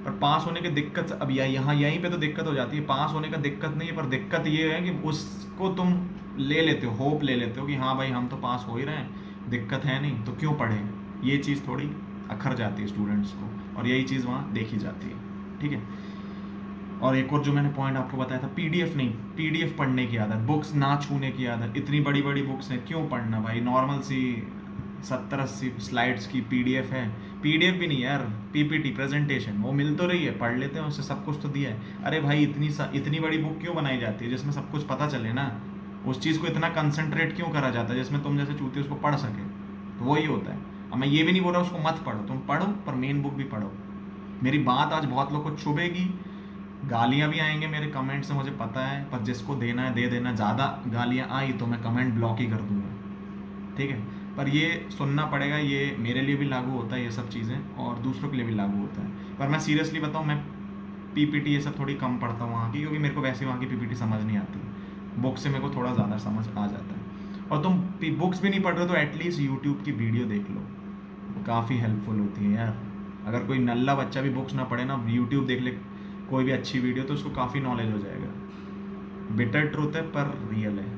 पर पास होने की दिक्कत अब यहाँ यहीं पे तो दिक्कत हो जाती है। पास होने का दिक्कत नहीं है, पर दिक्कत ये है कि उसको तुम ले लेते हो, होप ले लेते हो कि हाँ भाई हम तो पास हो ही रहे हैं, दिक्कत है नहीं तो क्यों पढ़े। ये चीज़ थोड़ी अखर जाती है स्टूडेंट्स को, और यही चीज़ वहाँ देखी जाती है, ठीक है। और एक और जो मैंने पॉइंट आपको बताया था, पीडीएफ नहीं, पीडीएफ पढ़ने की आदत, बुक्स ना छूने की आदत। इतनी बड़ी बड़ी बुक्स हैं, क्यों पढ़ना भाई, नॉर्मल सी 70-80 स्लाइड्स की पीडीएफ है। पीडीएफ भी नहीं यार, पीपीटी प्रेजेंटेशन, वो मिल तो रही है, पढ़ लेते हैं, उससे सब कुछ तो दिया है। अरे भाई इतनी बड़ी बुक क्यों बनाई जाती है जिसमें सब कुछ पता चले ना। उस चीज़ को इतना कंसंट्रेट क्यों करा जाता है जिसमें तुम जैसे चूते उसको पढ़ सके। तो वही होता है। अब मैं ये भी नहीं बोल रहा उसको मत पढ़ो, तुम पढ़ो पर मेन बुक भी पढ़ो। मेरी बात आज बहुत लोग को चुभेगी, गालियां भी आएंगे मेरे कमेंट से, मुझे पता है, पर जिसको देना है दे देना। ज़्यादा गालियां आई तो मैं कमेंट ब्लॉक ही कर दूंगा, ठीक है। पर ये सुनना पड़ेगा, ये मेरे लिए भी लागू होता है ये सब चीज़ें, और दूसरों के लिए भी लागू होता है। पर मैं सीरियसली बताऊँ, मैं पीपीटी ये सब थोड़ी कम पढ़ता हूँ वहाँ की, क्योंकि मेरे को वैसे वहाँ की पीपीटी समझ नहीं आती। बुक से मेरे को थोड़ा ज़्यादा समझ आ जाता है। और तुम बुक्स भी नहीं पढ़ रहे तो एटलीस्ट यूट्यूब की वीडियो देख लो, काफ़ी हेल्पफुल होती है यार। अगर कोई नल्ला बच्चा भी बुक्स ना पढ़े ना, यूट्यूब देख ले कोई भी अच्छी वीडियो, तो उसको काफ़ी नॉलेज हो जाएगा। बिटर ट्रूथ है पर रियल है।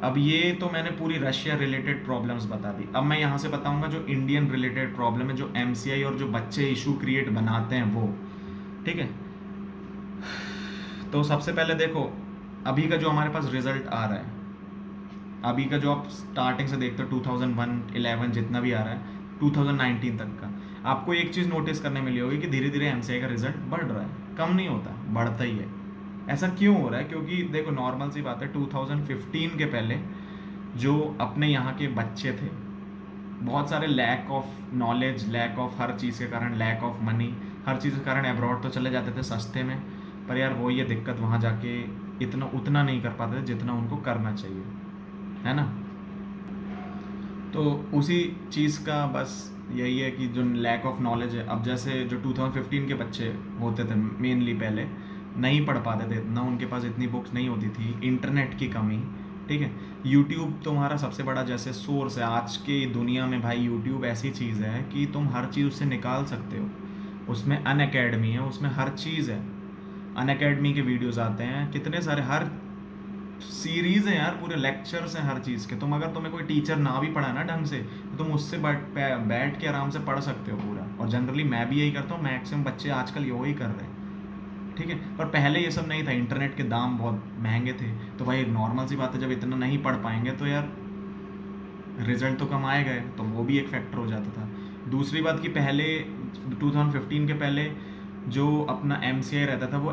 अब ये तो मैंने पूरी रशिया रिलेटेड प्रॉब्लम्स बता दी। अब मैं यहाँ से बताऊंगा जो इंडियन रिलेटेड प्रॉब्लम है, जो एमसीआई और जो बच्चे इशू क्रिएट बनाते हैं वो, ठीक है। तो सबसे पहले देखो, अभी का जो हमारे पास रिजल्ट आ रहा है, अभी का जो आप स्टार्टिंग से देखते हो 2001, 11 जितना भी आ रहा है 2019 तक का, आपको एक चीज़ नोटिस करने मिली होगी कि धीरे धीरे एमसीआई का रिजल्ट बढ़ रहा है, कम नहीं होता, बढ़ता ही है। ऐसा क्यों हो रहा है? क्योंकि देखो नॉर्मल सी बात है, 2015 के पहले जो अपने यहाँ के बच्चे थे, बहुत सारे lack of knowledge, lack of हर चीज़ के कारण, लैक ऑफ मनी, हर चीज़ के कारण अब्रॉड तो चले जाते थे सस्ते में। पर यार वो ये दिक्कत, वहाँ जाके इतना उतना नहीं कर पाते थे जितना उनको करना चाहिए, है ना। तो उसी चीज़ का बस यही है कि जो लैक ऑफ नॉलेज है। अब जैसे जो 2015 के बच्चे होते थे मेनली, पहले नहीं पढ़ पाते थे इतना, उनके पास इतनी बुक्स नहीं होती थी, इंटरनेट की कमी, ठीक है। यूट्यूब तुम्हारा सबसे बड़ा जैसे सोर्स है आज की दुनिया में भाई। यूट्यूब ऐसी चीज़ है कि तुम हर चीज़ उससे निकाल सकते हो। उसमें अन अकेडमी है, उसमें हर चीज़ है। अन अकेडमी के वीडियोज़ आते हैं कितने सारे, हर सीरीज है यार, पूरे लेक्चर्स हैं हर चीज़ के। तुम अगर तुम्हें कोई टीचर ना भी पढ़ा ना ढंग से, तो तुम उससे बैठ के आराम से पढ़ सकते हो पूरा। और जनरली मैं भी यही करता हूँ, मैक्सिमम बच्चे आजकल यही कर रहे हैं, ठीक है। पर पहले ये सब नहीं था, इंटरनेट के दाम बहुत महंगे थे, तो भाई नॉर्मल सी बात है, जब इतना नहीं पढ़ पाएंगे तो यार रिजल्ट तो कम आएगा, तो वो भी एक फैक्टर हो जाता था। दूसरी बात कि पहले 2015 के पहले जो अपना MCI रहता था, वो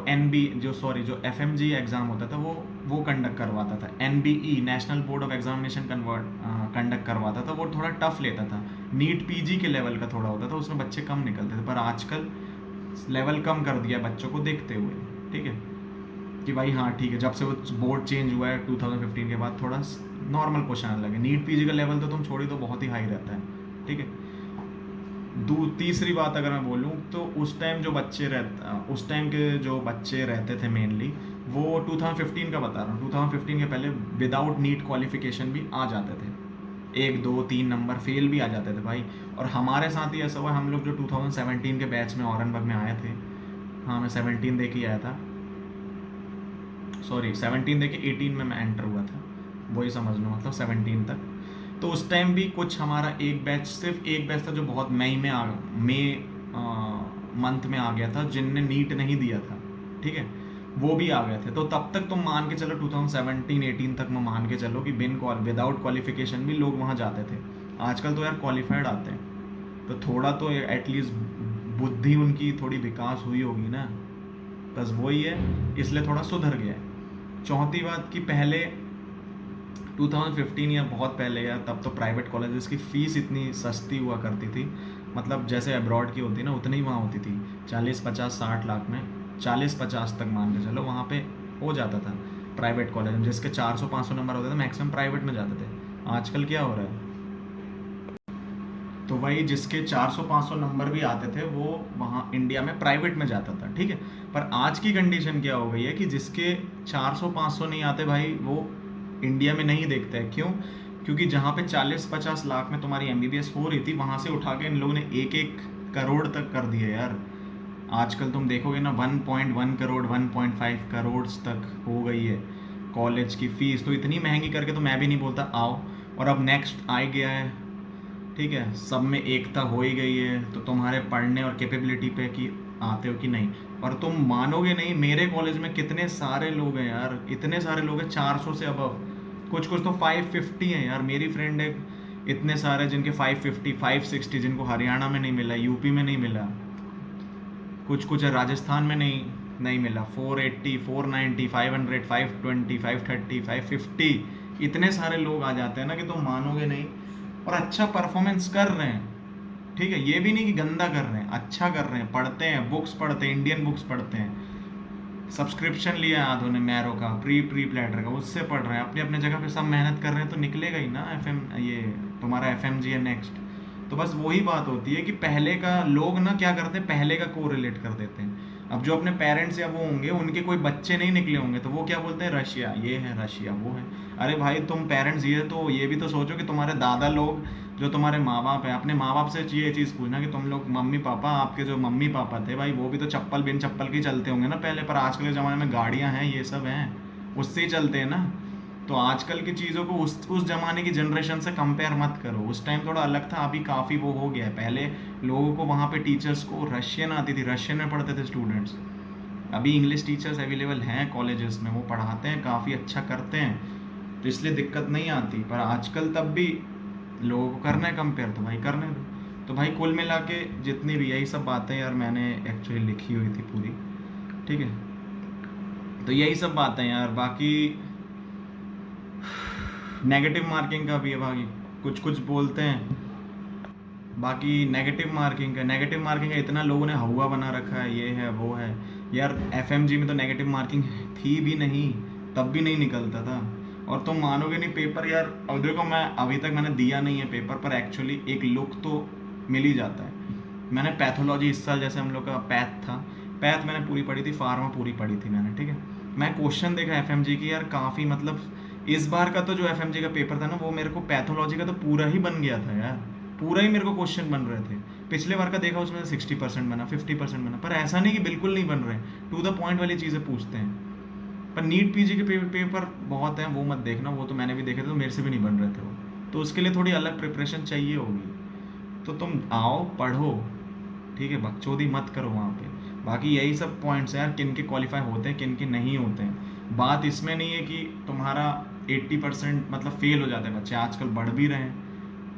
जो FMG एग्ज़ाम होता था, वो कंडक्ट करवाता था। NBE national board of examination conduct करवाता था, वो थोड़ा टफ लेता था। नीट PG के लेवल का थोड़ा होता था, उसमें बच्चे कम निकलते थे। पर आजकल लेवल कम कर दिया बच्चों को देखते हुए, ठीक है, कि भाई हाँ ठीक है, जब से वो बोर्ड चेंज हुआ है 2015 के बाद, थोड़ा नॉर्मल क्वेश्चन आने लगे। नीट PG का लेवल तो तुम छोड़ी तो बहुत ही हाई रहता है, ठीक है। तीसरी बात अगर मैं बोलूँ तो उस टाइम उस टाइम के जो बच्चे रहते थे मेनली, वो 2015 का बता रहा हूँ, 2015 के पहले विदाउट नीट क्वालिफिकेशन भी आ जाते थे, 1 2 3 नंबर फेल भी आ जाते थे भाई। और हमारे साथ ही ऐसा हुआ, हम लोग जो 2017 के बैच में औरंगाबाद में आए थे, हाँ मैं 17 दे के आया था, सॉरी 17 दे के 18 में मैं एंटर हुआ था, वही समझ लो, मतलब 17 तक। तो उस टाइम भी कुछ हमारा सिर्फ एक बैच था जो बहुत मई मंथ में आ गया था, जिनने नीट नहीं दिया था, ठीक है, वो भी आ गए थे। तो तब तक तुम मान के चलो 2017-18 तक मैं मान के चलो कि विदाउट क्वालिफिकेशन भी लोग वहाँ जाते थे। आजकल तो यार क्वालिफाइड आते हैं, तो थोड़ा तो एटलीस्ट बुद्धि उनकी थोड़ी विकास हुई होगी ना, बस वही है, इसलिए थोड़ा सुधर गया है। चौथी बात कि पहले 2015 या बहुत पहले या तब तो प्राइवेट कॉलेजेस की फ़ीस इतनी सस्ती हुआ करती थी, मतलब जैसे अब्रॉड की होती ना उतनी ही वहाँ होती थी। 40-50-60 लाख में 40-50 तक मान के चलो वहाँ पे हो जाता था प्राइवेट कॉलेज में, जिसके 400-500 नंबर होते थे मैक्सिमम प्राइवेट में जाते थे। आजकल क्या हो रहा है, तो वही जिसके 400-500 नंबर भी आते थे वो वहाँ इंडिया में प्राइवेट में जाता था, ठीक है। पर आज की कंडीशन क्या हो गई है कि जिसके 400-500 नहीं आते भाई, वो इंडिया में नहीं देखते हैं। क्यों? क्योंकि जहाँ पे 40-50 लाख में तुम्हारी एमबीबीएस हो रही थी, वहाँ से उठा के इन लोगों ने 1-1 करोड़ तक कर दिए यार। आजकल तुम देखोगे ना 1.1 करोड़ 1.5 करोड़ तक हो गई है कॉलेज की फीस। तो इतनी महंगी करके तो मैं भी नहीं बोलता आओ। और अब नेक्स्ट आ गया है, ठीक है, सब में एकता हो ही गई है, तो तुम्हारे पढ़ने और कैपेबिलिटी पे कि आते हो कि नहीं। और तुम मानोगे नहीं, मेरे कॉलेज में कितने सारे लोग हैं यार, इतने सारे लोग हैं 400 से अबव। कुछ कुछ तो 550 हैं यार। मेरी फ्रेंड है इतने सारे जिनके 550 560, जिनको हरियाणा में नहीं मिला, यूपी में नहीं मिला, कुछ कुछ है राजस्थान में नहीं मिला, 480 490 500 520 530 550, इतने सारे लोग आ जाते हैं ना कि तुम मानोगे नहीं। और अच्छा परफॉर्मेंस कर रहे हैं, ठीक है, ये भी नहीं कि गंदा कर रहे हैं, अच्छा कर रहे हैं, पढ़ते हैं, बुक्स पढ़ते हैं, इंडियन बुक्स पढ़ते हैं, सब्सक्रिप्शन लिया है आधों ने मैरो का, प्री प्लेटर का, उससे पढ़ रहे हैं, अपने अपने जगह पे सब मेहनत कर रहे हैं, तो निकलेगा ही ना एफएम, ये तुम्हारा एफएमजी है नेक्स्ट। तो बस वही बात होती है कि पहले का लोग ना क्या करते हैं, पहले का को रिलेट कर देते हैं। अब जो अपने पेरेंट्स या वो होंगे, उनके कोई बच्चे नहीं निकले होंगे, तो वो क्या बोलते हैं, रशिया ये है, रशिया वो है। अरे भाई तुम पेरेंट्स ये तो ये भी तो सोचो कि तुम्हारे दादा लोग, जो तुम्हारे माँ बाप है, अपने माँ बाप से ये चीज़ पूछना कि तुम लोग मम्मी पापा, आपके जो मम्मी पापा थे भाई, वो भी तो चप्पल बिन चप्पल के चलते होंगे ना पहले। पर आजकल के ज़माने में गाड़ियाँ हैं, ये सब हैं, उससे ही चलते हैं ना। तो आजकल की चीज़ों को उस ज़माने की जनरेशन से कंपेयर मत करो। उस टाइम थोड़ा अलग था, अभी काफ़ी वो हो गया है। पहले लोगों को वहाँ पे टीचर्स को रशियन आती थी, रशियन में पढ़ते थे स्टूडेंट्स। अभी इंग्लिश टीचर्स अवेलेबल हैं कॉलेजेस में, वो पढ़ाते हैं, काफ़ी अच्छा करते हैं, तो इसलिए दिक्कत नहीं आती। पर आजकल तब भी लोगों को करना है कंपेयर, तो भाई करने दो। तो भाई कुल मिला के जितनी भी यही सब बातें यार मैंने एक्चुअली लिखी हुई थी पूरी, ठीक है। तो यही सब बातें यार, बाकी नेगेटिव मार्किंग का भी है भाई, कुछ कुछ बोलते हैं। बाकी नेगेटिव मार्किंग का इतना लोगों ने हवा बना रखा है, ये है वो है यार। एफएमजी में तो नेगेटिव मार्किंग थी भी नहीं, तब भी नहीं निकलता था। और तुम मानोगे नहीं, पेपर यार, अब देखो मैं अभी तक मैंने दिया नहीं है पेपर, पर एक्चुअली एक लुक तो मिल ही जाता है। मैंने पैथोलॉजी इस साल, जैसे हम लोग का पैथ था, पैथ मैंने पूरी पढ़ी थी, फार्मा पूरी पढ़ी थी मैंने, ठीक है। मैं क्वेश्चन देखा एफएमजी की यार, काफ़ी मतलब इस बार का तो जो एफएमजी का पेपर था ना, वो मेरे को पैथोलॉजी का तो पूरा ही बन गया था यार, पूरा ही मेरे को क्वेश्चन बन रहे थे। पिछले बार का देखा उसमें 60% बना, 50% बना, पर ऐसा नहीं कि बिल्कुल नहीं बन रहे, टू द पॉइंट वाली चीज़ें पूछते हैं। पर नीट पीजी के पेपर बहुत हैं, वो मत देखना, वो तो मैंने भी देखे थे, तो मेरे से भी नहीं बन रहे थे वो। तो उसके लिए थोड़ी अलग प्रिपरेशन चाहिए होगी। तो तुम आओ पढ़ो, ठीक है, बकचोदी मत करो वहाँ पे। बाकी यही सब पॉइंट्स हैं यार, किन के क्वालिफाई होते हैं, किन के नहीं होते हैं। बात इसमें नहीं है कि तुम्हारा 80% मतलब फेल हो जाते हैं बच्चे, आजकल बढ़ भी रहे हैं।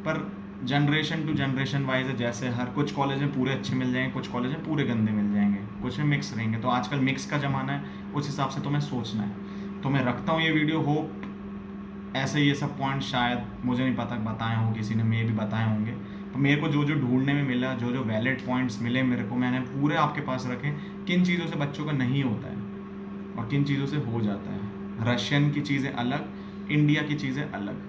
पर जनरेशन टू जनरेशन वाइज है, जैसे हर कुछ कॉलेज में पूरे अच्छे मिल जाएंगे, कुछ कॉलेज में पूरे गंदे मिल जाएंगे, कुछ में मिक्स रहेंगे। तो आजकल मिक्स का ज़माना है, उस हिसाब से तुम्हें सोचना है। तो मैं रखता हूँ ये वीडियो, होप ऐसे ये सब पॉइंट शायद, मुझे नहीं पता बताए हों किसी ने, मे भी बताए होंगे। तो मेरे को जो जो ढूंढने में मिला, जो जो वैलिड पॉइंट्स मिले मेरे को, मैंने पूरे आपके पास रखे, किन चीज़ों से बच्चों का नहीं होता है और किन चीज़ों से हो जाता है। रशियन की चीज़ें अलग, इंडिया की चीज़ें अलग,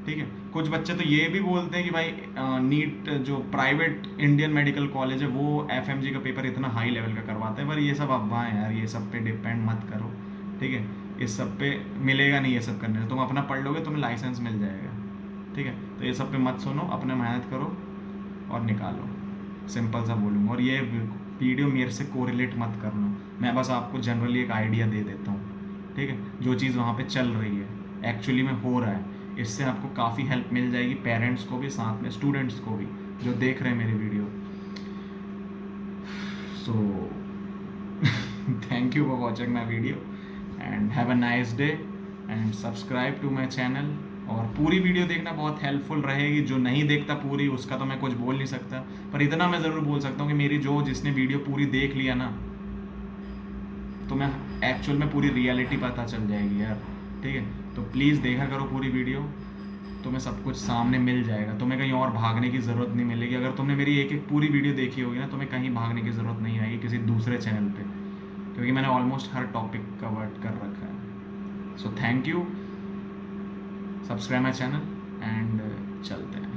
ठीक है। कुछ बच्चे तो ये भी बोलते हैं कि भाई नीट जो प्राइवेट इंडियन मेडिकल कॉलेज है, वो एफएमजी का पेपर इतना हाई लेवल का करवाते हैं। पर ये सब अफवाह है यार, ये सब पे डिपेंड मत करो, ठीक है। इस सब पे मिलेगा नहीं ये सब करने से, तुम अपना पढ़ लोगे तुम्हें लाइसेंस मिल जाएगा, ठीक है। तो ये सब पे मत सुनो, अपने मेहनत करो और निकालो, सिंपल सा बोलूँगा। और ये वीडियो मेरे से कोरिलेट मत करना, मैं बस आपको जनरली एक आइडिया दे देता हूँ, ठीक है। जो चीज़ वहाँ पे चल रही है, एक्चुअली में हो रहा है, इससे आपको काफ़ी हेल्प मिल जाएगी, पेरेंट्स को भी, साथ में स्टूडेंट्स को भी जो देख रहे हैं मेरी वीडियो। So thank you for watching my video and have a nice day and subscribe to my channel. और पूरी वीडियो देखना बहुत हेल्पफुल रहेगी। जो नहीं देखता पूरी, उसका तो मैं कुछ बोल नहीं सकता, पर इतना मैं ज़रूर बोल सकता हूँ कि मेरी जिसने वीडियो पूरी देख लिया ना, तो मैं एक्चुअल में पूरी रियलिटी पता चल जाएगी यार, ठीक है। तो प्लीज़ देखा करो पूरी वीडियो, तुम्हें सब कुछ सामने मिल जाएगा, तुम्हें कहीं और भागने की ज़रूरत नहीं मिलेगी। अगर तुमने मेरी एक एक पूरी वीडियो देखी होगी ना, तुम्हें कहीं भागने की ज़रूरत नहीं आएगी किसी दूसरे चैनल पे, क्योंकि मैंने ऑलमोस्ट हर टॉपिक कवर कर रखा है। सो thank you, subscribe my channel and चलते हैं।